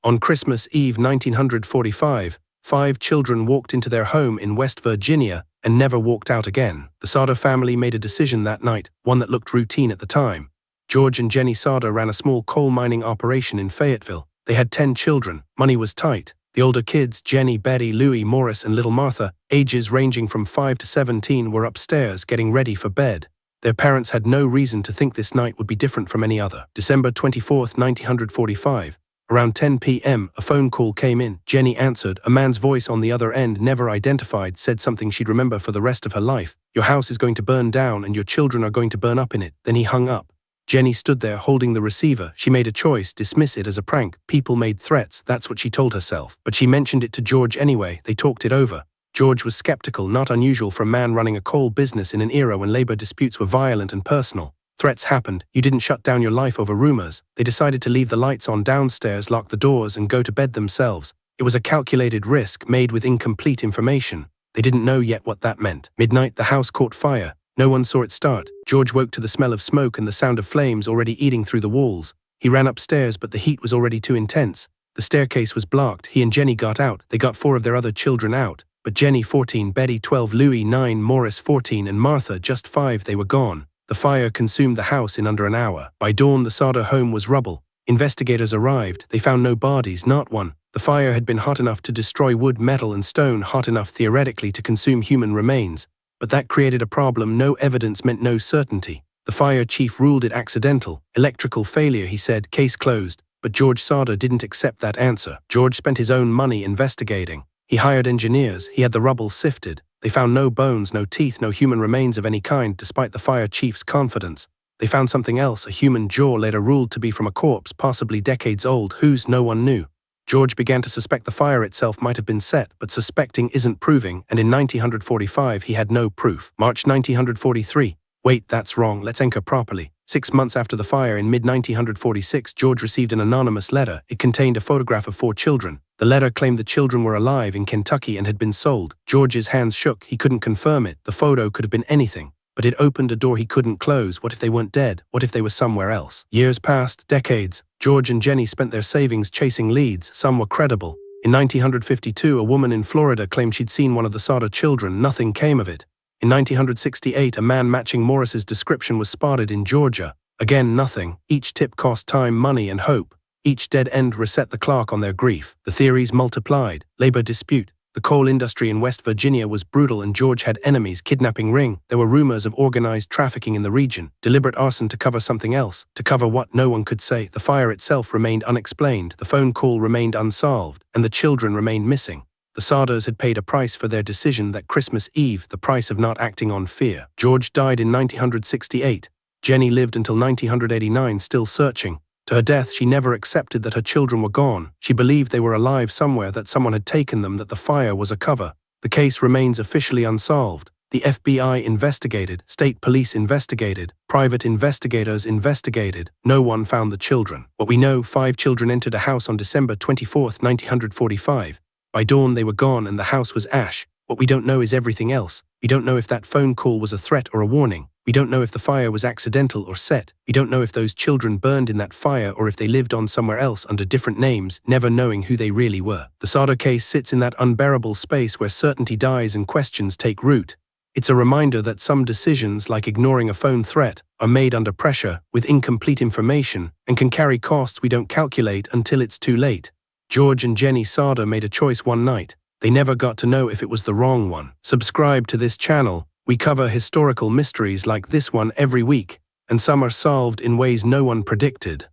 On Christmas Eve 1945, 5 children walked into their home in West Virginia and never walked out again. The Sodder family made a decision that night, one that looked routine at the time. George and Jennie Sodder ran a small coal mining operation in Fayetteville. They had 10 children. Money was tight. The older kids, Jennie, Betty, Louie, Maurice, and little Martha, ages ranging from 5 to 17, were upstairs getting ready for bed. Their parents had no reason to think this night would be different from any other. December 24, 1945. Around 10 p.m., a phone call came in. Jennie answered. A man's voice on the other end, never identified, said something she'd remember for the rest of her life. "Your house is going to burn down and your children are going to burn up in it." Then he hung up. Jennie stood there holding the receiver. She made a choice, dismiss it as a prank. People made threats, that's what she told herself. But she mentioned it to George anyway. They talked it over. George was skeptical, not unusual for a man running a coal business in an era when labor disputes were violent and personal. Threats happened. You didn't shut down your life over rumors. They decided to leave the lights on downstairs, lock the doors, and go to bed themselves. It was a calculated risk made with incomplete information. They didn't know yet what that meant. Midnight, the house caught fire. No one saw it start. George woke to the smell of smoke and the sound of flames already eating through the walls. He ran upstairs, but the heat was already too intense. The staircase was blocked. He and Jennie got out. They got 4 of their other children out. But Jennie 14, Betty 12, Louie 9, Maurice 14, and Martha just 5. They were gone. The fire consumed the house in under an hour. By dawn, the Sodder home was rubble. Investigators arrived. They found no bodies, not one. The fire had been hot enough to destroy wood, metal, and stone, hot enough theoretically to consume human remains. But that created a problem. No evidence meant no certainty. The fire chief ruled it accidental. Electrical failure, he said, case closed. But George Sodder didn't accept that answer. George spent his own money investigating. He hired engineers. He had the rubble sifted. They found no bones, no teeth, no human remains of any kind, despite the fire chief's confidence. They found something else, a human jaw later ruled to be from a corpse, possibly decades old, whose no one knew. George began to suspect the fire itself might have been set, but suspecting isn't proving, and in 1945 he had no proof. March 1943. Wait, that's wrong, let's anchor properly. 6 months after the fire, in mid-1946, George received an anonymous letter. It contained a photograph of 4 children. The letter claimed the children were alive in Kentucky and had been sold. George's hands shook. He couldn't confirm it. The photo could have been anything. But it opened a door he couldn't close. What if they weren't dead? What if they were somewhere else? Years passed, decades. George and Jennie spent their savings chasing leads. Some were credible. In 1952, a woman in Florida claimed she'd seen one of the Sodder children. Nothing came of it. In 1968, a man matching Maurice's description was spotted in Georgia. Again, nothing. Each tip cost time, money, and hope. Each dead end reset the clock on their grief. The theories multiplied. Labor dispute. The coal industry in West Virginia was brutal and George had enemies. Kidnapping ring. There were rumors of organized trafficking in the region. Deliberate arson to cover something else. To cover what, no one could say. The fire itself remained unexplained. The phone call remained unsolved. And the children remained missing. The Sodders had paid a price for their decision that Christmas Eve, the price of not acting on fear. George died in 1968. Jennie lived until 1989, still searching. To her death, she never accepted that her children were gone. She believed they were alive somewhere, that someone had taken them, that the fire was a cover. The case remains officially unsolved. The FBI investigated, state police investigated, private investigators investigated. No one found the children. What we know, 5 children entered a house on December 24, 1945. By dawn, they were gone and the house was ash. What we don't know is everything else. We don't know if that phone call was a threat or a warning. We don't know if the fire was accidental or set. We don't know if those children burned in that fire or if they lived on somewhere else under different names, never knowing who they really were. The Sodder case sits in that unbearable space where certainty dies and questions take root. It's a reminder that some decisions, like ignoring a phone threat, are made under pressure, with incomplete information, and can carry costs we don't calculate until it's too late. George and Jennie Sodder made a choice one night. They never got to know if it was the wrong one. Subscribe to this channel. We cover historical mysteries like this one every week, and some are solved in ways no one predicted.